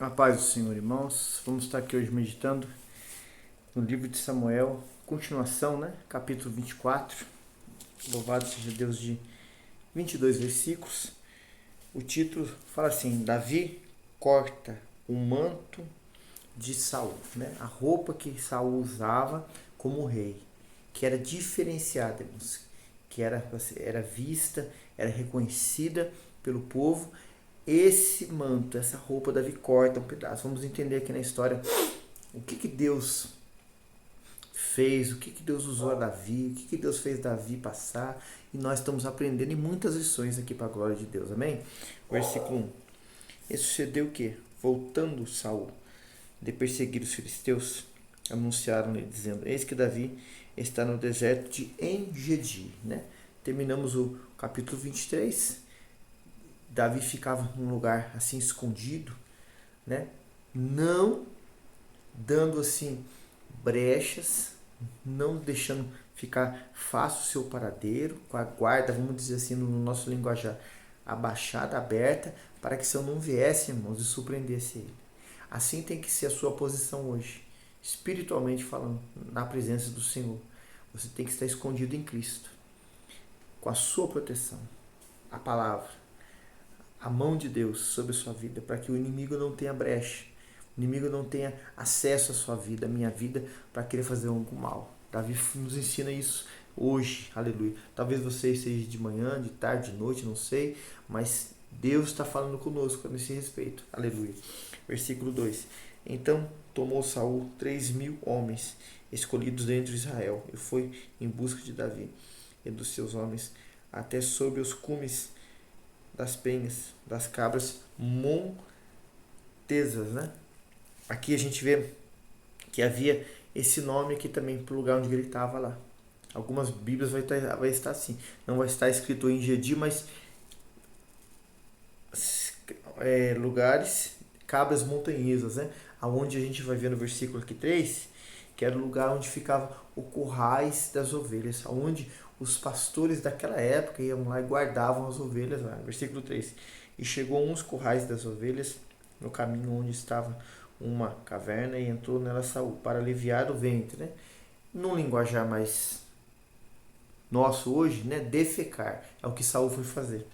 A paz do Senhor, irmãos. Vamos estar aqui hoje meditando no livro de Samuel, continuação, né? Capítulo 24. Louvado seja Deus, de 22 versículos. O título fala assim: Davi corta o manto de Saul, né? A roupa que Saul usava como rei, que era diferenciada, irmãos, que era vista, era reconhecida pelo povo. Esse manto, essa roupa, Davi corta um pedaço. Vamos entender aqui na história o que Deus fez, o que Deus usou a Davi, o que Deus fez Davi passar. E nós estamos aprendendo em muitas lições aqui para a glória de Deus. Amém? Versículo 1. E sucedeu o quê? Voltando Saul de perseguir os filisteus, anunciaram-lhe dizendo: Eis que Davi está no deserto de En-Gedi, né? Terminamos o capítulo 23. Davi ficava num lugar assim escondido, né? Não dando assim brechas, não deixando ficar fácil o seu paradeiro, com a guarda, vamos dizer assim no nosso linguajar, abaixada, aberta, para que se eu não viesse, irmãos, e surpreendesse ele. Assim tem que ser a sua posição hoje, espiritualmente falando, na presença do Senhor. Você tem que estar escondido em Cristo, com a sua proteção, a palavra, a mão de Deus sobre a sua vida, para que o inimigo não tenha brecha, o inimigo não tenha acesso à sua vida, à minha vida, para querer fazer algo mal. Davi nos ensina isso hoje, aleluia. Talvez você esteja de manhã, de tarde, de noite, não sei, mas Deus está falando conosco nesse respeito, aleluia. Versículo 2: Então tomou Saul 3.000 homens escolhidos dentre Israel e foi em busca de Davi e dos seus homens até sobre os cumes das penhas, das cabras montesas, né? Aqui a gente vê que havia esse nome aqui também para o lugar onde ele estava lá. Algumas bíblias vai estar assim, não vai estar escrito em Gedi, mas lugares, cabras montanhesas, né? Aonde a gente vai ver no versículo aqui 3, que era o lugar onde ficava o currais das ovelhas, onde os pastores daquela época iam lá e guardavam as ovelhas lá. Versículo 3. E chegou uns currais das ovelhas no caminho onde estava uma caverna e entrou nela Saul para aliviar o ventre, né? Num linguajar mais nosso hoje, né? Defecar. É o que Saul foi fazer.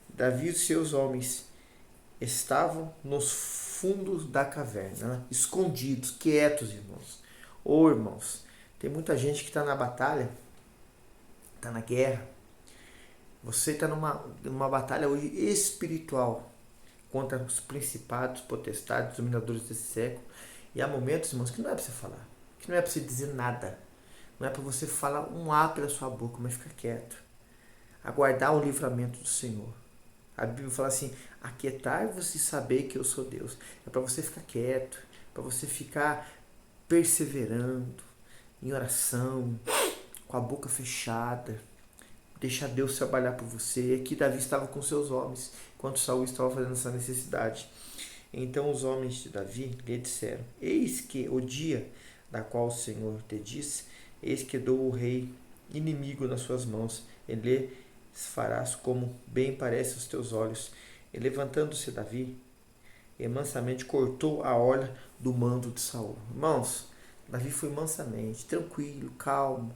Davi e os seus homens estavam nos fundos da caverna, né? Escondidos, quietos, irmãos. Ô, irmãos, tem muita gente que está na batalha, está na guerra. Você está numa batalha hoje espiritual contra os principados, potestades, dominadores desse século. E há momentos, irmãos, que não é para você falar, que não é para você dizer nada. Não é para você falar um A pela sua boca, mas ficar quieto. Aguardar o livramento do Senhor. A Bíblia fala assim: aquietai-vos e saber que eu sou Deus. É para você ficar quieto, para você ficar perseverando em oração, com a boca fechada, deixar Deus trabalhar por você. Aqui Davi estava com seus homens, enquanto Saul estava fazendo essa necessidade. Então os homens de Davi lhe disseram: Eis que o dia da qual o Senhor te disse, eis que dou o rei inimigo nas suas mãos, e lhe farás como bem parece aos teus olhos. E levantando-se Davi, e mansamente cortou a orla do manto de Saul. Irmãos, Davi foi mansamente, tranquilo, calmo.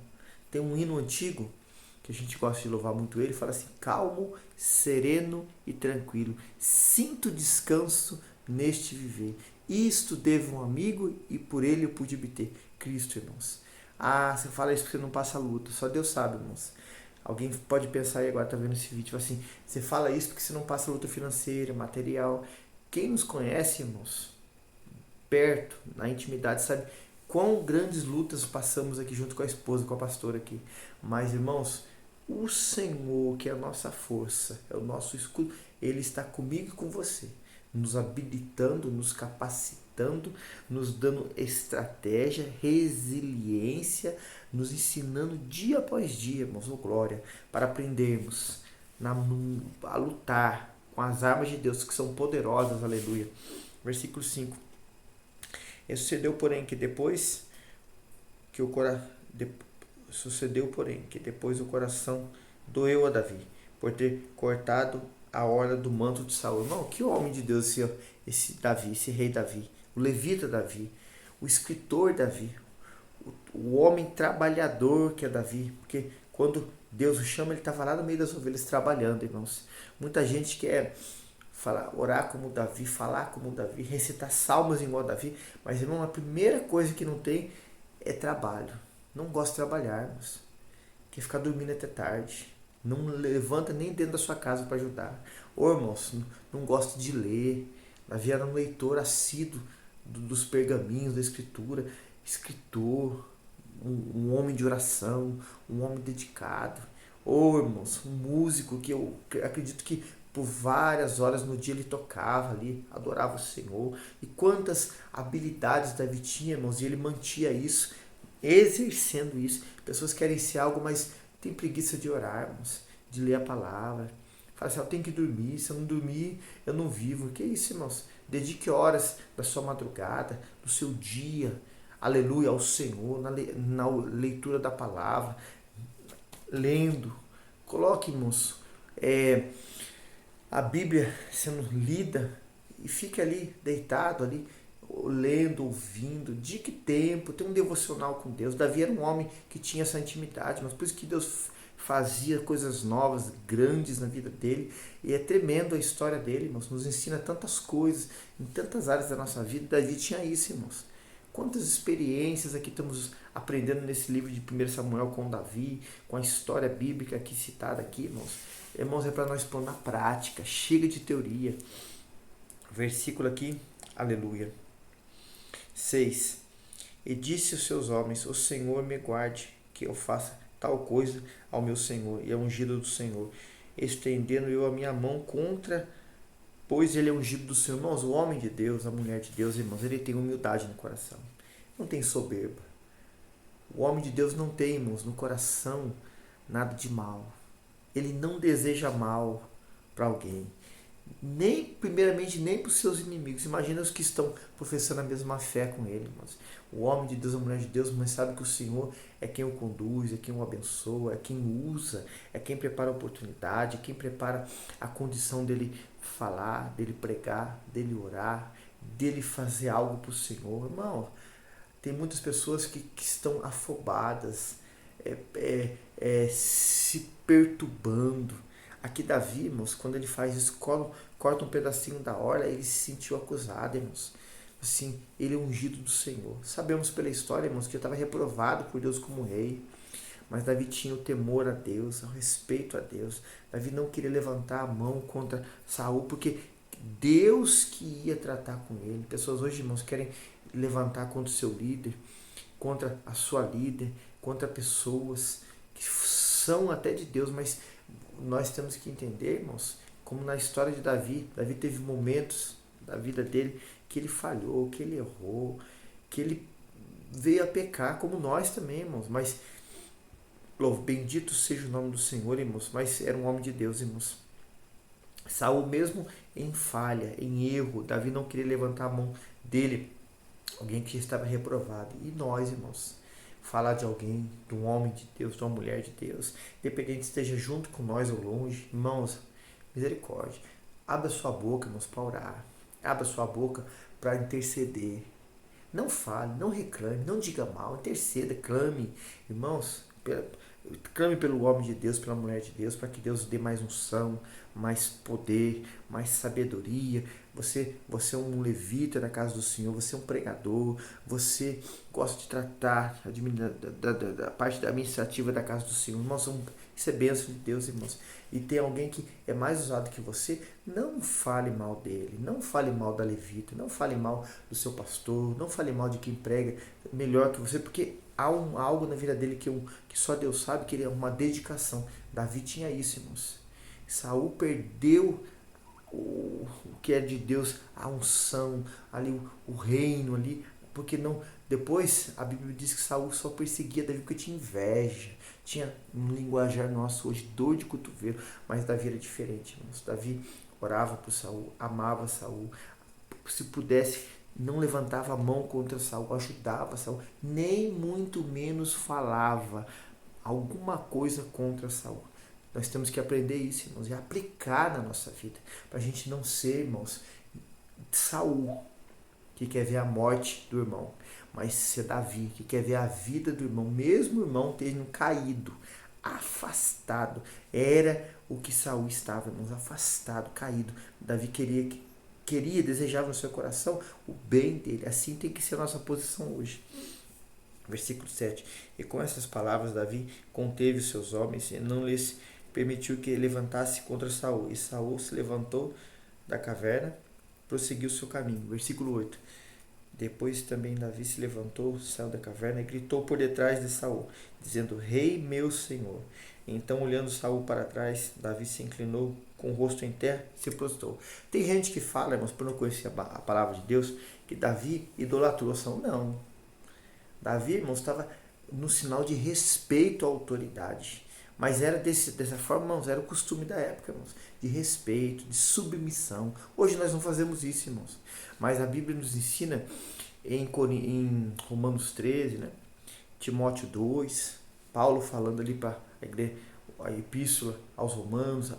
Tem um hino antigo que a gente gosta de louvar muito ele, fala assim: calmo, sereno e tranquilo, sinto descanso neste viver. Isto devo um amigo e por ele eu pude obter Cristo, irmãos. Ah, você fala isso porque você não passa luta, só Deus sabe, irmãos. Alguém pode pensar aí agora, tá vendo esse vídeo, assim: você fala isso porque você não passa luta financeira, material. Quem nos conhece, irmãos, perto, na intimidade, sabe quão grandes lutas passamos aqui junto com a esposa, com a pastora aqui. Mas, irmãos, o Senhor, que é a nossa força, é o nosso escudo, Ele está comigo e com você, nos habilitando, nos capacitando, nos dando estratégia, resiliência, nos ensinando dia após dia, irmãos, oh glória, para aprendermos a lutar com as armas de Deus que são poderosas, aleluia. Versículo 5. E sucedeu, porém, que depois que o coração Sucedeu, porém, que depois o coração doeu a Davi, por ter cortado a orla do manto de Saul. Irmão, que homem de Deus esse Davi, esse rei Davi, o levita Davi, o escritor Davi, o homem trabalhador que é Davi, porque quando Deus o chama, ele estava lá no meio das ovelhas trabalhando, irmãos. Muita gente quer orar como Davi, falar como Davi, recitar salmos igual Davi, mas, irmão, a primeira coisa que não tem é trabalho. Não gosta de trabalhar, irmãos. Quer ficar dormindo até tarde. Não levanta nem dentro da sua casa para ajudar. Ô, irmãos, não gosta de ler. Davi era um leitor assíduo dos pergaminhos, da escritura, escritor, um homem de oração, um homem dedicado. Ô, irmãos, um músico que eu acredito que por várias horas no dia ele tocava ali, adorava o Senhor. E quantas habilidades Davi tinha, irmãos, e ele mantinha isso, exercendo isso. Pessoas querem ser algo, mas tem preguiça de orar, irmãos, de ler a palavra. Fala assim, eu tenho que dormir, se eu não dormir, eu não vivo. Que isso, irmãos? Dedique horas da sua madrugada, do seu dia, aleluia, ao Senhor, na leitura da palavra, lendo. Coloque, irmãos, a Bíblia sendo lida e fique ali, deitado ali, lendo, ouvindo, dedique tempo, tem um devocional com Deus. Davi era um homem que tinha essa intimidade, mas por isso que Deus fazia coisas novas, grandes na vida dele, e é tremendo a história dele, irmãos, nos ensina tantas coisas, em tantas áreas da nossa vida. Davi tinha isso, irmãos. Quantas experiências aqui estamos aprendendo nesse livro de 1 Samuel com Davi, com a história bíblica aqui citada aqui, irmãos. Irmãos, é para nós pôr na prática, chega de teoria. Versículo aqui, aleluia. 6. E disse aos seus homens, o Senhor me guarde, que eu faça tal coisa ao meu Senhor, e é ungido do Senhor, estendendo eu a minha mão contra, pois ele é ungido do Senhor. Irmãos, o homem de Deus, a mulher de Deus, irmãos, ele tem humildade no coração, não tem soberba. O homem de Deus não tem, irmãos, no coração nada de mal. Ele não deseja mal para alguém, nem primeiramente nem para os seus inimigos. Imagina os que estão professando a mesma fé com ele, irmãos. O homem de Deus, a mulher de Deus, mas sabe que o Senhor é quem o conduz, é quem o abençoa, é quem o usa, é quem prepara a oportunidade, é quem prepara a condição dele falar, dele pregar, dele orar, dele fazer algo para o Senhor. Irmão, tem muitas pessoas que estão afobadas, se perturbando. Aqui Davi, irmãos, quando ele faz isso, corta um pedacinho da orla, ele se sentiu acusado, irmãos. Assim, ele é ungido do Senhor. Sabemos pela história, irmãos, que ele estava reprovado por Deus como rei. Mas Davi tinha o temor a Deus, o respeito a Deus. Davi não queria levantar a mão contra Saul, porque Deus que ia tratar com ele. Pessoas hoje, irmãos, querem levantar contra o seu líder, contra a sua líder, contra pessoas que são até de Deus, mas nós temos que entender, irmãos, como na história de Davi, Davi teve momentos da vida dele que ele falhou, que ele errou, que ele veio a pecar, como nós também, irmãos, mas bendito seja o nome do Senhor, irmãos, mas era um homem de Deus, irmãos. Saul mesmo em falha, em erro, Davi não queria levantar a mão dele, alguém que estava reprovado. E nós, irmãos, falar de alguém, de um homem de Deus, de uma mulher de Deus, independente esteja junto com nós ou longe, irmãos, misericórdia. Abra sua boca, irmãos, para orar. Abra sua boca para interceder. Não fale, não reclame, não diga mal, interceda, clame, irmãos, clame pelo homem de Deus, pela mulher de Deus, para que Deus dê mais unção, mais poder, mais sabedoria. Você é um levita da casa do Senhor, você é um pregador, você gosta de tratar da parte administrativa da casa do Senhor. Irmãos, isso é bênção de Deus, irmãos. E tem alguém que é mais usado que você, não fale mal dele, não fale mal da levita, não fale mal do seu pastor, não fale mal de quem prega melhor que você, porque há algo na vida dele que só Deus sabe, que ele é uma dedicação. Davi tinha isso, irmãos. Saul perdeu o que é de Deus, a unção, ali o reino ali, porque não. Depois a Bíblia diz que Saul só perseguia Davi porque tinha inveja, tinha um linguajar nosso hoje, dor de cotovelo, mas Davi era diferente, irmãos. Davi orava por Saul, amava Saul, se pudesse não levantava a mão contra Saul, ajudava Saul, nem muito menos falava alguma coisa contra Saul. Nós temos que aprender isso, irmãos, e aplicar na nossa vida, para a gente não ser, irmãos, Saul, que quer ver a morte do irmão, mas ser Davi, que quer ver a vida do irmão, mesmo o irmão tendo caído, afastado. Era o que Saul estava, irmãos, afastado, caído. Davi desejava no seu coração o bem dele. Assim tem que ser a nossa posição hoje. Versículo 7. E com essas palavras Davi conteve os seus homens e não lhes permitiu que levantasse contra Saul. E Saul se levantou da caverna, prosseguiu seu caminho. Versículo 8. Depois também Davi se levantou, saiu da caverna e gritou por detrás de Saul, dizendo: Rei meu senhor. Então, olhando Saul para trás, Davi se inclinou com o rosto em terra e se prostrou. Tem gente que fala, irmãos, por não conhecer a palavra de Deus, que Davi idolatrou Saul. Não. Davi, irmãos, estava no sinal de respeito à autoridade. Mas era dessa forma, irmãos, era o costume da época, irmãos, de respeito, de submissão. Hoje nós não fazemos isso, irmãos. Mas a Bíblia nos ensina em Romanos 13, né? Timóteo 2, Paulo falando ali para a epístola aos Romanos,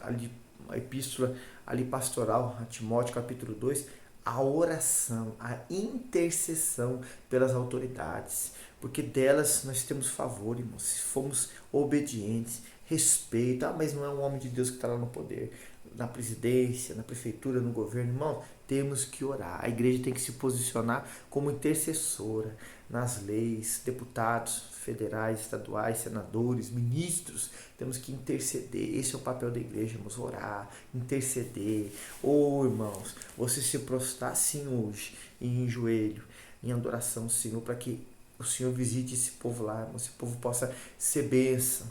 a epístola ali pastoral a Timóteo capítulo 2, a oração, a intercessão pelas autoridades, porque delas nós temos favor, irmãos, se formos obedientes, respeito. Mas não é um homem de Deus que está lá no poder, na presidência, na prefeitura, no governo, irmão, temos que orar. A igreja tem que se posicionar como intercessora nas leis, deputados federais, estaduais, senadores, ministros, temos que interceder. Esse é o papel da igreja, irmãos, orar, interceder. Irmãos, você se prostrar sim hoje, em joelho, em adoração ao Senhor, para que o Senhor visite esse povo lá, irmãos, esse povo possa ser bênção,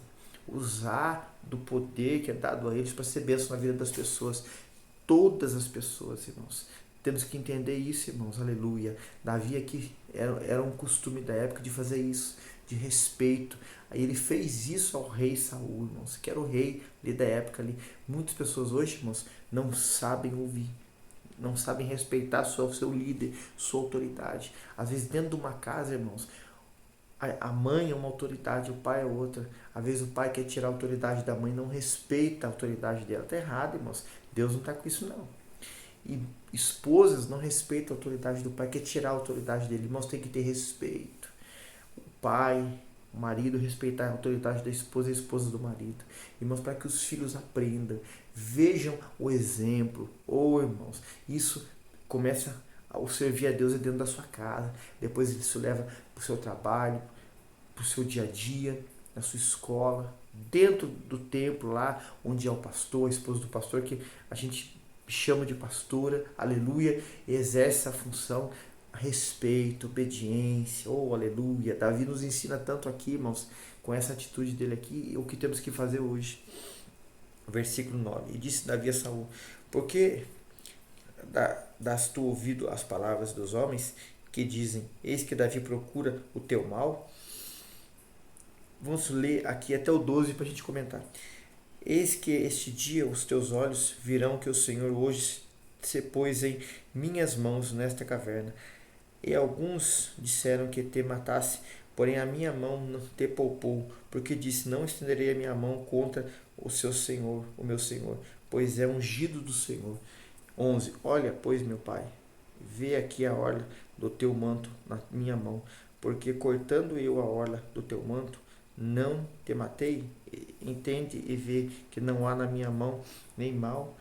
usar do poder que é dado a eles para ser bênção na vida das pessoas, todas as pessoas, irmãos. Temos que entender isso, irmãos, aleluia. Davi aqui era um costume da época de fazer isso, de respeito. Aí ele fez isso ao rei Saul, irmãos, que era o rei ali da época ali. Muitas pessoas hoje, irmãos, não sabem ouvir, não sabem respeitar o seu líder, sua autoridade. Às vezes dentro de uma casa, irmãos, a mãe é uma autoridade, o pai é outra. Às vezes o pai quer tirar a autoridade da mãe, não respeita a autoridade dela. Está errado, irmãos. Deus não está com isso, não. E esposas não respeitam a autoridade do pai, quer tirar a autoridade dele. Irmãos, tem que ter respeito. O pai, o marido, respeitar a autoridade da esposa e a esposa do marido. Irmãos, para que os filhos aprendam, vejam o exemplo. Irmãos, isso começa ao servir a Deus dentro da sua casa. Depois isso leva para o seu trabalho, para o seu dia a dia, na sua escola, dentro do templo lá, onde é o pastor, a esposa do pastor, que a gente chama de pastora, aleluia, exerce essa função, respeito, obediência, aleluia. Davi nos ensina tanto aqui, irmãos, com essa atitude dele aqui, o que temos que fazer hoje. Versículo 9, e disse Davi a Saul: por que das tu ouvido as palavras dos homens que dizem, eis que Davi procura o teu mal? Vamos ler aqui até o 12 para a gente comentar. Eis que este dia os teus olhos virão que o Senhor hoje se pôs em minhas mãos nesta caverna. E alguns disseram que te matasse, porém a minha mão não te poupou, porque disse, não estenderei a minha mão contra o seu Senhor, o meu Senhor, pois é ungido do Senhor. 11. Olha, pois, meu pai, vê aqui a orla do teu manto na minha mão, porque cortando eu a orla do teu manto, não te matei. Entende e vê que não há na minha mão nem mal,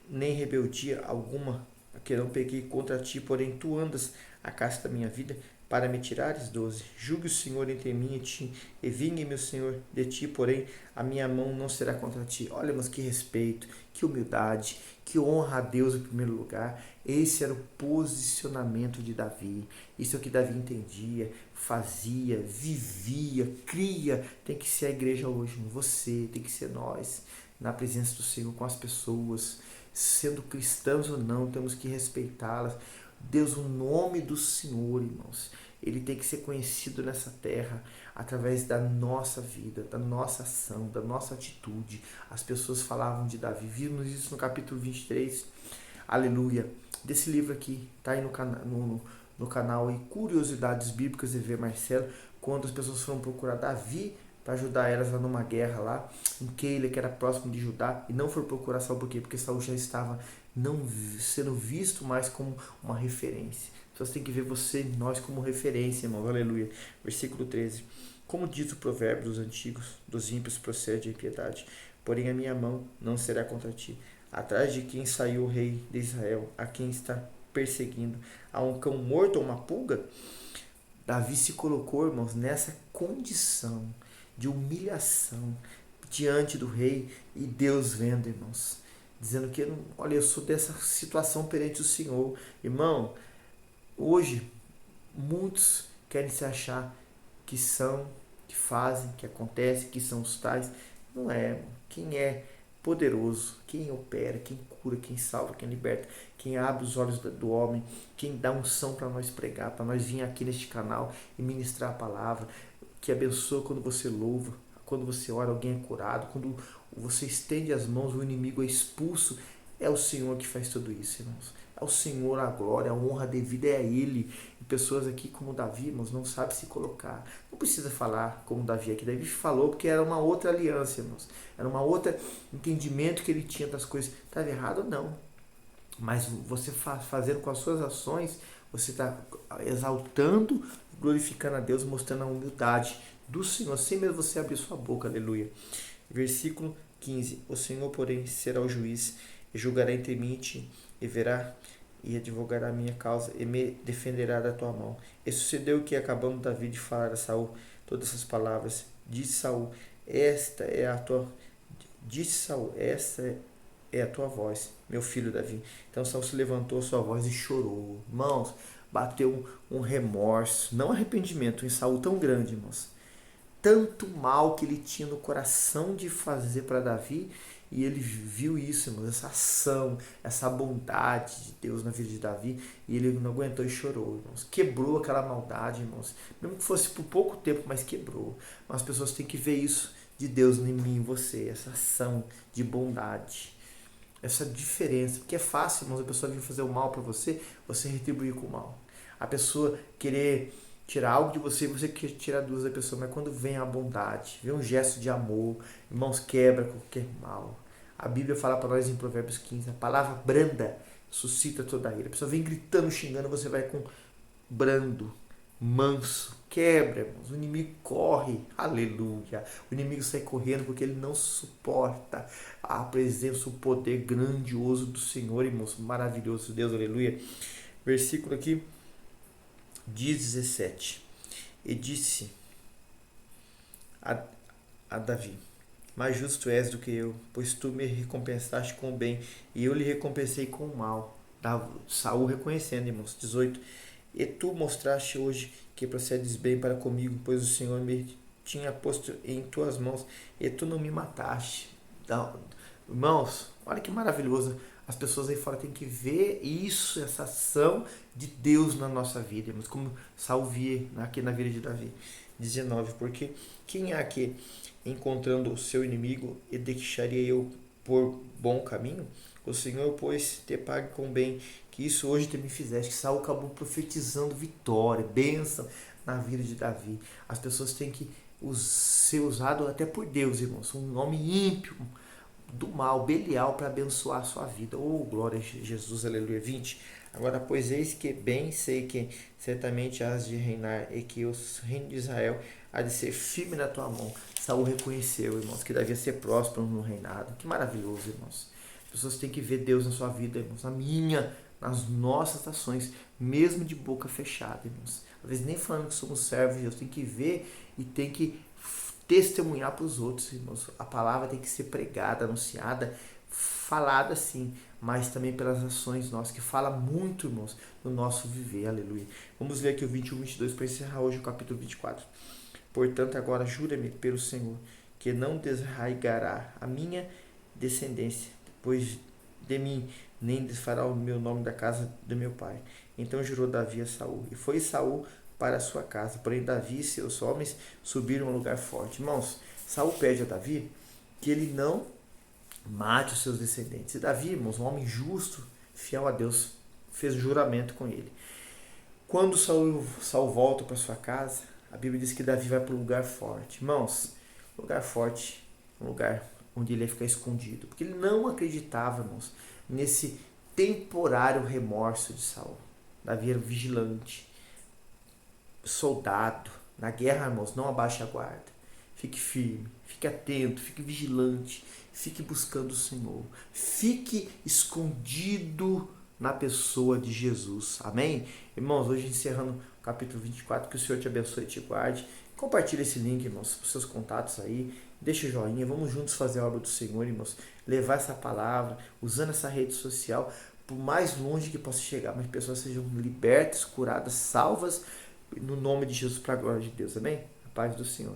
nem rebeldia alguma, que não peguei contra ti, porém tu andas a caça da minha vida para me tirares. 12. Julgue o Senhor entre mim e ti, e vingue-me o Senhor de ti, porém a minha mão não será contra ti. Olha, mas que respeito, que humildade, que honra a Deus em primeiro lugar. Esse era o posicionamento de Davi. Isso é o que Davi entendia, fazia, vivia, cria. Tem que ser a igreja hoje, você, tem que ser nós, na presença do Senhor, com as pessoas, sendo cristãos ou não, temos que respeitá-las. Deus, o nome do Senhor, irmãos, ele tem que ser conhecido nessa terra através da nossa vida, da nossa ação, da nossa atitude. As pessoas falavam de Davi, vimos isso no capítulo 23, aleluia, desse livro aqui, tá aí no canal aí, Curiosidades Bíblicas, EV Marcelo, quando as pessoas foram procurar Davi para ajudar elas lá numa guerra lá, em Keila, que era próximo de Judá, e não foram procurar Saul por quê? Porque Saul já estava não sendo visto mais como uma referência. Então você tem que ver você e nós como referência, irmão. Aleluia. Versículo 13. Como diz o provérbio dos antigos, dos ímpios procede a impiedade, porém a minha mão não será contra ti. Atrás de quem saiu o rei de Israel, a quem está perseguindo, a um cão morto ou uma pulga? Davi se colocou, irmãos, nessa condição de humilhação diante do rei e Deus vendo, irmãos, dizendo que, olha, eu sou dessa situação perante o Senhor. Irmão, hoje muitos querem se achar que são, que fazem, que acontecem, que são os tais. Não é, irmão. Quem é poderoso, quem opera, quem cura, quem salva, quem liberta, quem abre os olhos do homem, quem dá unção para nós pregar, para nós vir aqui neste canal e ministrar a palavra, que abençoa quando você louva, quando você ora, alguém é curado, quando você estende as mãos, o inimigo é expulso. É o Senhor que faz tudo isso, irmãos. É o Senhor a glória, a honra devida é a Ele. E pessoas aqui como Davi, irmãos, não sabem se colocar. Não precisa falar como Davi aqui. Davi falou porque era uma outra aliança, irmãos. Era uma outra entendimento que ele tinha das coisas. Estava errado? Não. Mas você fazendo com as suas ações, você está exaltando, glorificando a Deus, mostrando a humildade do Senhor, sem mesmo você abrir sua boca. Aleluia. Versículo 15. O Senhor, porém, será o juiz e julgará entre mim e ti, e verá e advogará a minha causa, e me defenderá da tua mão. E sucedeu que, acabando Davi de falar a Saul todas essas palavras, disse Saul, esta é a tua voz, meu filho Davi. Então Saul se levantou a sua voz e chorou. Irmãos, bateu um remorso, não arrependimento, em Saul tão grande, irmãos. Tanto mal que ele tinha no coração de fazer para Davi, e ele viu isso, irmãos, essa ação, essa bondade de Deus na vida de Davi, e ele não aguentou e chorou, irmãos. Quebrou aquela maldade, irmãos. Mesmo que fosse por pouco tempo, mas quebrou. Mas as pessoas têm que ver isso de Deus em mim e em você, essa ação de bondade, essa diferença. Porque é fácil, irmãos, a pessoa vir fazer o mal para você, você retribuir com o mal. A pessoa querer tirar algo de você, você quer tirar duas da pessoa, mas quando vem a bondade, vem um gesto de amor, irmãos, quebra qualquer mal. A Bíblia fala para nós em Provérbios 15, a palavra branda suscita toda a ira. A pessoa vem gritando, xingando, você vai com brando, manso, quebra, irmãos. O inimigo corre, aleluia. O inimigo sai correndo porque ele não suporta a presença, o poder grandioso do Senhor, irmãos. Maravilhoso Deus, aleluia. Versículo aqui, 17. E disse a Davi, mais justo és do que eu, pois tu me recompensaste com o bem, e eu lhe recompensei com o mal. Saul reconhecendo, irmãos. 18. E tu mostraste hoje que procedes bem para comigo, pois o Senhor me tinha posto em tuas mãos, e tu não me mataste. Então, irmãos, olha que maravilhoso. As pessoas aí fora têm que ver isso, essa ação de Deus na nossa vida, irmãos, como Saul via aqui na vida de Davi. 19. Porque quem há que, encontrando o seu inimigo, e deixaria eu por bom caminho? O Senhor, pois, te pague com bem, que isso hoje te me fizeste. Que Saul acabou profetizando vitória, bênção na vida de Davi. As pessoas têm que ser usado até por Deus, irmãos. Um homem ímpio, do mal, Belial, para abençoar a sua vida. Oh, glória a Jesus, aleluia. 20. Agora, pois eis que bem sei que certamente has de reinar, e que o reino de Israel há de ser firme na tua mão. Saul reconheceu, irmãos, que devia ser próspero no reinado. Que maravilhoso, irmãos. As pessoas têm que ver Deus na sua vida, irmãos, na minha, nas nossas ações, mesmo de boca fechada, irmãos. Às vezes nem falando que somos servos de Deus, tem que ver e tem que testemunhar para os outros, irmãos. A palavra tem que ser pregada, anunciada, falada sim, mas também pelas ações nossas, que fala muito, irmãos, no nosso viver, aleluia. Vamos ver aqui o 21, 22 para encerrar hoje o capítulo 24. Portanto, agora jura-me pelo Senhor, que não desarraigará a minha descendência, pois de mim nem desfará o meu nome da casa do meu pai. Então jurou Davi a Saul, e foi Saul para a sua casa. Porém, Davi e seus homens subiram a um lugar forte. Irmãos, Saul pede a Davi que ele não mate os seus descendentes. E Davi, irmãos, um homem justo, fiel a Deus, fez juramento com ele. Quando Saul volta para sua casa, a Bíblia diz que Davi vai para um lugar forte. Irmãos, Um lugar forte, um lugar onde ele ia ficar escondido. Porque ele não acreditava, irmãos, nesse temporário remorso de Saul. Davi era vigilante, soldado. Na guerra, irmãos, não abaixe a guarda. Fique firme, fique atento, fique vigilante, fique buscando o Senhor. Fique escondido na pessoa de Jesus. Amém? Irmãos, hoje encerrando o capítulo 24, que o Senhor te abençoe e te guarde. Compartilhe esse link, irmãos, para os seus contatos aí. Deixa o joinha, vamos juntos fazer a obra do Senhor, irmãos. Levar essa palavra, usando essa rede social, por mais longe que possa chegar, mas pessoas sejam libertas, curadas, salvas, no nome de Jesus, para a glória de Deus. Amém? A paz do Senhor.